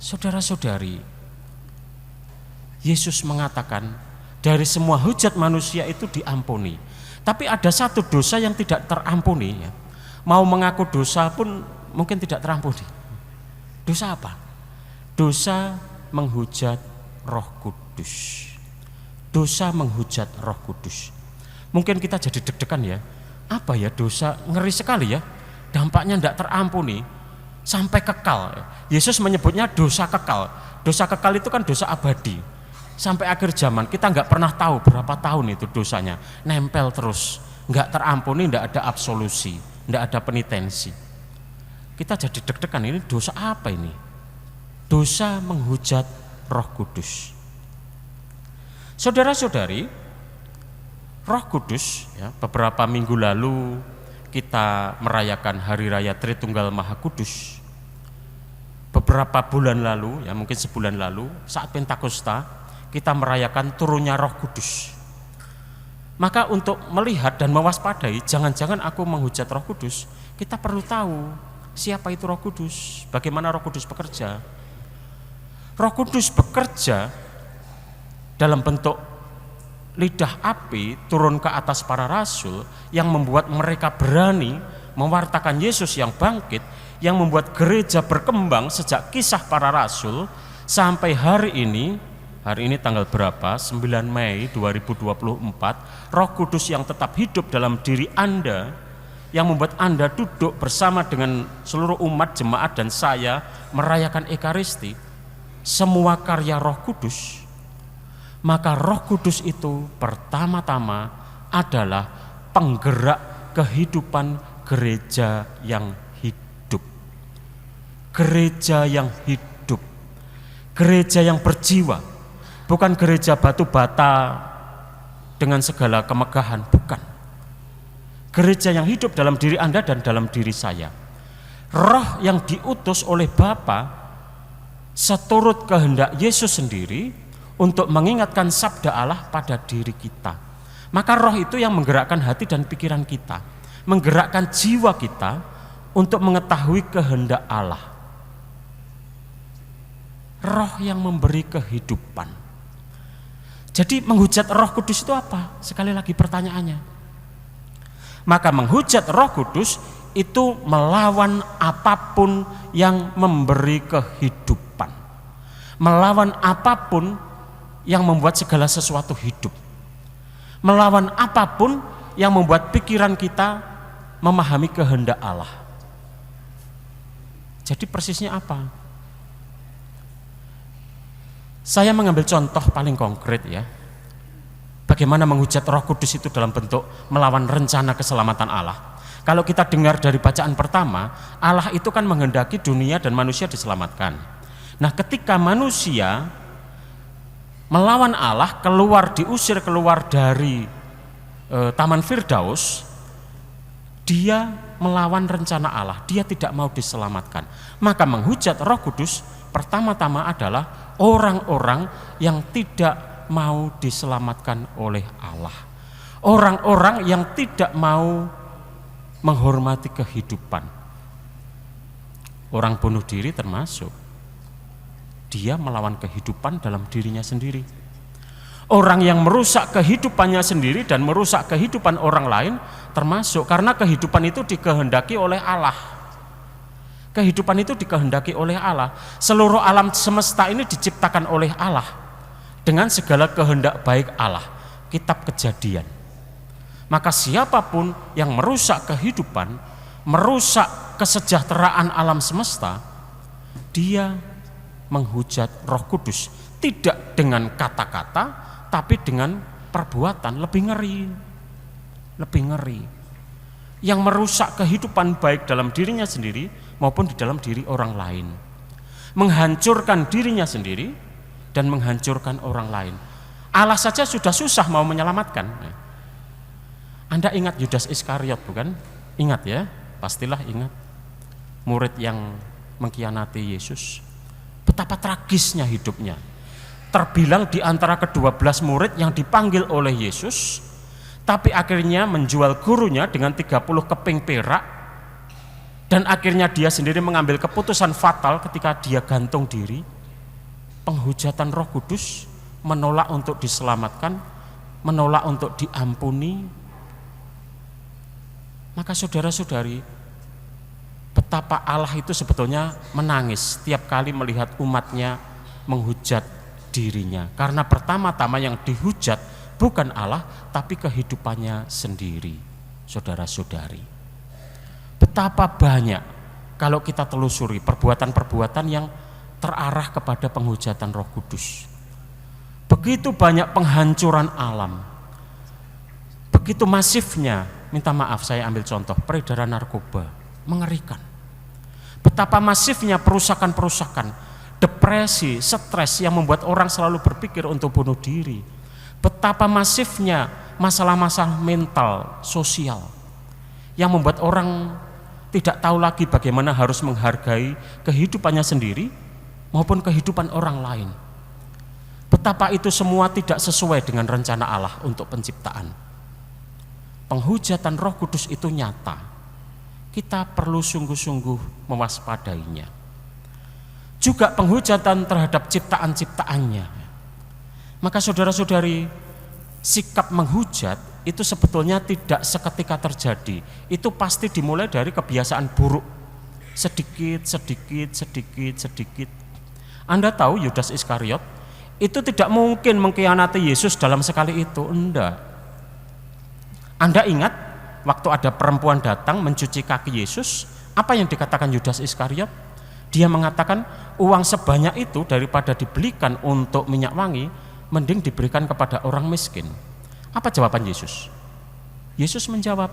Saudara-saudari, Yesus mengatakan dari semua hujat manusia itu diampuni. Tapi ada satu dosa yang tidak terampuni ya. Mau mengaku dosa pun mungkin tidak terampuni. Dosa apa? Dosa menghujat Roh Kudus. Dosa menghujat Roh Kudus. Mungkin kita jadi deg-degan ya. Apa ya dosa? Ngeri sekali ya. Dampaknya tidak terampuni sampai kekal. Yesus menyebutnya dosa kekal. Dosa kekal itu kan dosa abadi. Sampai akhir zaman kita nggak pernah tahu berapa tahun itu dosanya, nempel terus, nggak terampuni, nggak ada absolusi, nggak ada penitensi. Kita jadi deg-degan, ini dosa apa ini? Dosa menghujat Roh Kudus. Saudara-saudari, Roh Kudus ya, beberapa minggu lalu kita merayakan Hari Raya Tritunggal Maha Kudus. Beberapa bulan lalu, ya mungkin sebulan lalu, saat Pentakosta kita merayakan turunnya Roh Kudus. Maka untuk melihat dan mewaspadai jangan-jangan aku menghujat Roh Kudus, kita perlu tahu siapa itu Roh Kudus, bagaimana Roh Kudus bekerja. Roh Kudus bekerja dalam bentuk lidah api turun ke atas para rasul yang membuat mereka berani mewartakan Yesus yang bangkit, yang membuat gereja berkembang sejak kisah para rasul sampai hari ini. Hari ini tanggal berapa? 9 Mei 2024. Roh Kudus yang tetap hidup dalam diri Anda, yang membuat Anda duduk bersama dengan seluruh umat jemaat dan saya merayakan Ekaristi, semua karya Roh Kudus. Maka Roh Kudus itu pertama-tama adalah penggerak kehidupan gereja yang hidup. Gereja yang hidup, gereja yang berjiwa. Bukan gereja batu bata dengan segala kemegahan, bukan. Gereja yang hidup dalam diri Anda dan dalam diri saya. Roh yang diutus oleh Bapa seturut kehendak Yesus sendiri untuk mengingatkan sabda Allah pada diri kita. Maka roh itu yang menggerakkan hati dan pikiran kita, menggerakkan jiwa kita untuk mengetahui kehendak Allah. Roh yang memberi kehidupan. Jadi menghujat Roh Kudus itu apa? Sekali lagi pertanyaannya. Maka menghujat Roh Kudus itu melawan apapun yang memberi kehidupan. Melawan apapun yang membuat segala sesuatu hidup. Melawan apapun yang membuat pikiran kita memahami kehendak Allah. Jadi persisnya apa? Saya mengambil contoh paling konkret ya. Bagaimana menghujat Roh Kudus itu dalam bentuk melawan rencana keselamatan Allah. Kalau kita dengar dari bacaan pertama, Allah itu kan menghendaki dunia dan manusia diselamatkan. Nah, ketika manusia melawan Allah, diusir keluar dari Taman Firdaus, dia melawan rencana Allah, dia tidak mau diselamatkan. Maka menghujat Roh Kudus pertama-tama adalah orang-orang yang tidak mau diselamatkan oleh Allah. Orang-orang yang tidak mau menghormati kehidupan. Orang bunuh diri termasuk. Dia melawan kehidupan dalam dirinya sendiri. Orang yang merusak kehidupannya sendiri dan merusak kehidupan orang lain termasuk, karena kehidupan itu dikehendaki oleh Allah. Kehidupan itu dikehendaki oleh Allah. Seluruh alam semesta ini diciptakan oleh Allah dengan segala kehendak baik Allah. Kitab Kejadian. Maka siapapun yang merusak kehidupan, merusak kesejahteraan alam semesta, dia menghujat Roh Kudus. Tidak dengan kata-kata, tapi dengan perbuatan. Lebih ngeri. Lebih ngeri. Yang merusak kehidupan baik dalam dirinya sendiri maupun di dalam diri orang lain, menghancurkan dirinya sendiri dan menghancurkan orang lain. Allah saja sudah susah mau menyelamatkan. Anda ingat Yudas Iskariot bukan? Ingat ya, pastilah ingat. Murid yang mengkhianati Yesus. Betapa tragisnya hidupnya. Terbilang di antara ke-12 murid yang dipanggil oleh Yesus, tapi akhirnya menjual gurunya dengan 30 keping perak Dan akhirnya dia sendiri mengambil keputusan fatal ketika dia gantung diri. Penghujatan Roh Kudus, menolak untuk diselamatkan, menolak untuk diampuni. Maka saudara-saudari, betapa Allah itu sebetulnya menangis setiap kali melihat umatnya menghujat dirinya. Karena pertama-tama yang dihujat bukan Allah, tapi kehidupannya sendiri, saudara-saudari. Betapa banyak kalau kita telusuri perbuatan-perbuatan yang terarah kepada penghujatan Roh Kudus. Begitu banyak penghancuran alam, begitu masifnya, minta maaf saya ambil contoh, peredaran narkoba, mengerikan. Betapa masifnya perusakan-perusakan, depresi, stres yang membuat orang selalu berpikir untuk bunuh diri. Betapa masifnya masalah-masalah mental, sosial, yang membuat orang tidak tahu lagi bagaimana harus menghargai kehidupannya sendiri maupun kehidupan orang lain. Betapa itu semua tidak sesuai dengan rencana Allah untuk penciptaan. Penghujatan Roh Kudus itu nyata. Kita perlu sungguh-sungguh mewaspadainya. Juga penghujatan terhadap ciptaan-ciptaannya. Maka saudara-saudari, sikap menghujat itu sebetulnya tidak seketika terjadi. Itu pasti dimulai dari kebiasaan buruk. Sedikit. Anda tahu Yudas Iskariot itu tidak mungkin mengkhianati Yesus dalam sekali itu, enggak. Anda ingat waktu ada perempuan datang mencuci kaki Yesus, apa yang dikatakan Yudas Iskariot? Dia mengatakan, uang sebanyak itu daripada dibelikan untuk minyak wangi, mending diberikan kepada orang miskin. Apa jawaban Yesus? Yesus menjawab,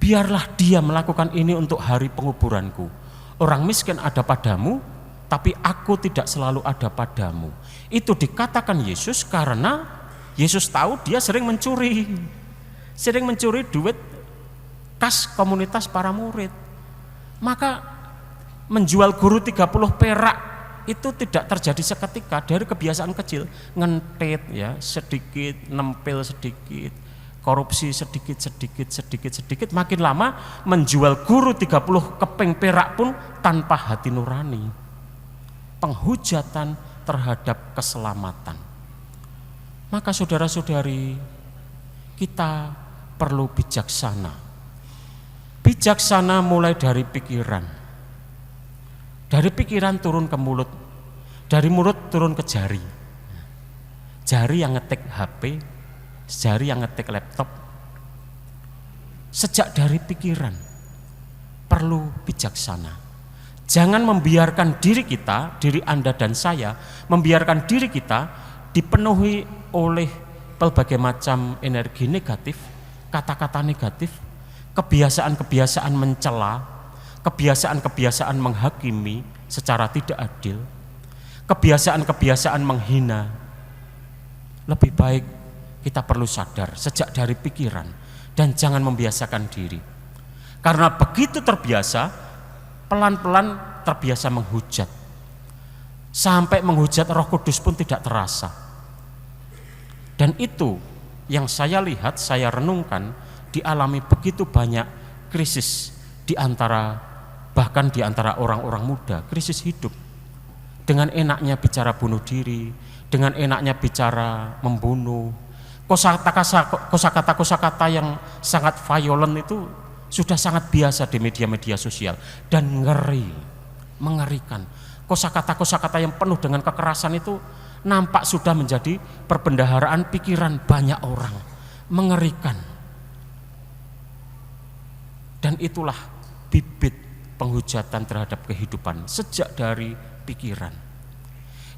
biarlah dia melakukan ini untuk hari penguburanku. Orang miskin ada padamu, tapi aku tidak selalu ada padamu. Itu dikatakan Yesus karena Yesus tahu dia sering mencuri duit kas komunitas para murid. Maka menjual guru 30 perak itu tidak terjadi seketika, dari kebiasaan kecil, ngentit ya, sedikit, nempel sedikit, korupsi sedikit, makin lama menjual guru 30 keping perak pun tanpa hati nurani. Penghujatan terhadap keselamatan. Maka saudara-saudari, kita perlu bijaksana. Bijaksana mulai dari pikiran. Dari pikiran turun ke mulut, dari mulut turun ke jari. Jari yang ngetik HP, jari yang ngetik laptop. Sejak dari pikiran perlu bijaksana. Jangan membiarkan diri kita, diri Anda dan saya, membiarkan diri kita dipenuhi oleh berbagai macam energi negatif, kata-kata negatif, kebiasaan-kebiasaan mencela, kebiasaan-kebiasaan menghakimi secara tidak adil, kebiasaan-kebiasaan menghina. Lebih baik kita perlu sadar sejak dari pikiran dan jangan membiasakan diri. Karena begitu terbiasa, pelan-pelan terbiasa menghujat. Sampai menghujat Roh Kudus pun tidak terasa. Dan itu yang saya lihat, saya renungkan, dialami begitu banyak krisis bahkan di antara orang-orang muda, krisis hidup. Dengan enaknya bicara bunuh diri, dengan enaknya bicara membunuh, kosakata yang sangat violent itu sudah sangat biasa di media-media sosial dan mengerikan. Kosakata yang penuh dengan kekerasan itu nampak sudah menjadi perbendaharaan pikiran banyak orang, mengerikan. Dan itulah bibit penghujatan terhadap kehidupan sejak dari pikiran.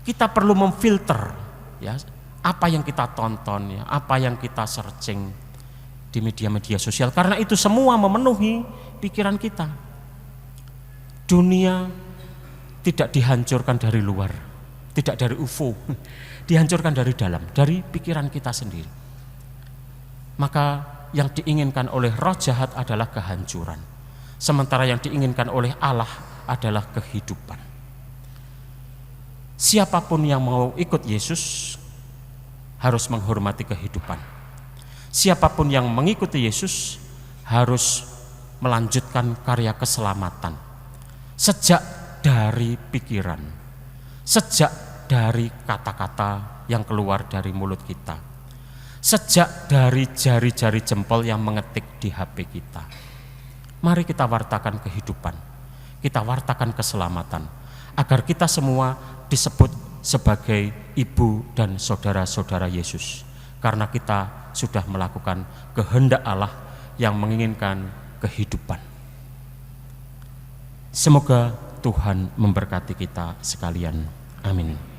Kita perlu memfilter ya, apa yang kita tonton ya, apa yang kita searching di media-media sosial, karena itu semua memenuhi pikiran kita. Dunia tidak dihancurkan dari luar, tidak dari UFO, dihancurkan dari dalam, dari pikiran kita sendiri. Maka yang diinginkan oleh roh jahat adalah kehancuran. Sementara yang diinginkan oleh Allah adalah kehidupan. Siapapun yang mau ikut Yesus harus menghormati kehidupan. Siapapun yang mengikuti Yesus harus melanjutkan karya keselamatan. Sejak dari pikiran, sejak dari kata-kata yang keluar dari mulut kita, sejak dari jari-jari jempol yang mengetik di HP kita. Mari kita wartakan kehidupan, kita wartakan keselamatan, agar kita semua disebut sebagai ibu dan saudara-saudara Yesus, karena kita sudah melakukan kehendak Allah yang menginginkan kehidupan. Semoga Tuhan memberkati kita sekalian. Amin.